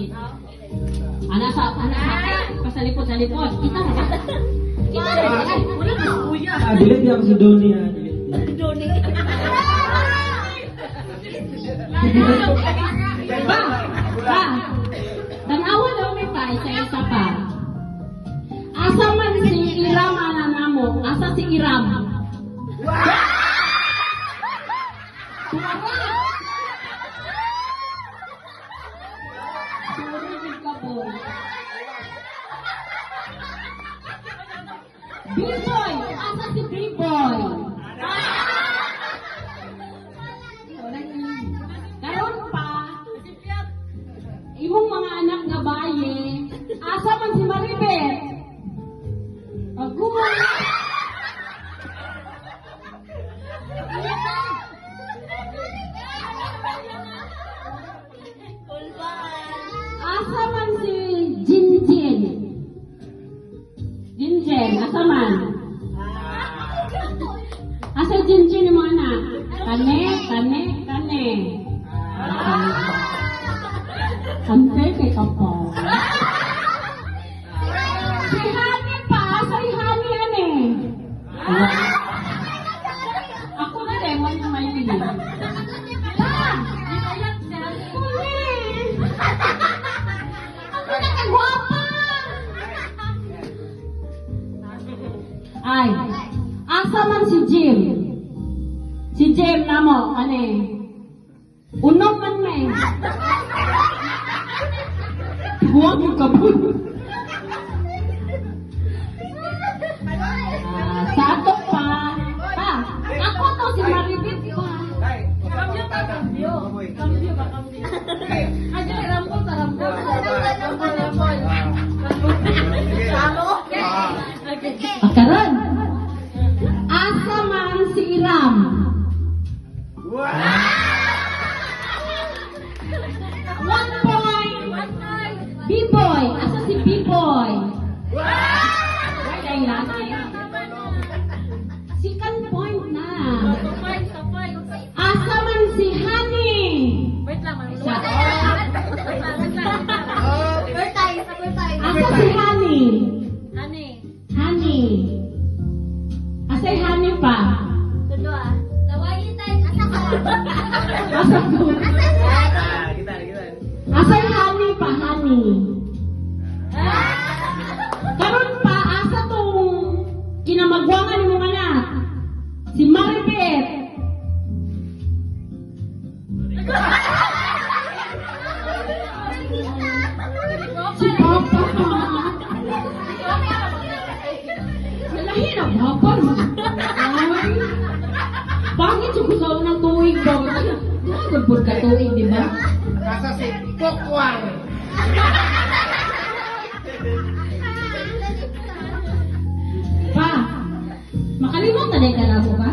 Maribit. Sa pasalipod sa lipod. Kita na ba? Kita na ba? Wala na kuya. Dilit niya ako si Donnie ha. Doni. Ba? Tanawa daw may tayo sa isa pa. Asa man si Iram ananamo? Asa si Iram? B-boy! Asa si B-boy? Karon pa, imong mga anak nga baye, asa man si Maribet? Agumon! Asa man si Jinjin? Jinjin, asa man? Asa Jinjin yung mga anak? Kane. Kante kay kapo. Si Hani pa, asa si Hani ane? Ako na rin, may pili. Ay, asa man si Jim? Si Jim namo, ane? Unom man may. Huwag yung kapul. Sa ato pa. Ako to si Maribit pa. Cambio. Aja rambut. Akaran. Asa man si Iram? One point. B-boy. Asa si B-boy? Ay, lagi. Second point na. Asa man si Hani? Asa si Hani? Hani. Asa si Hani pa? Asa ko? Asa si Hani pa, Hani? Karon pa, asa tong kinamagwangan mo anak? Si Maribet. Si Papa pa. Nalahi na Papa. Ay. Bakit yung gusto ng tuwing ba? Nagpapod ka tuwing, di ba? Asa si Pokwang. Pa, makalimutan na ka na mo ba?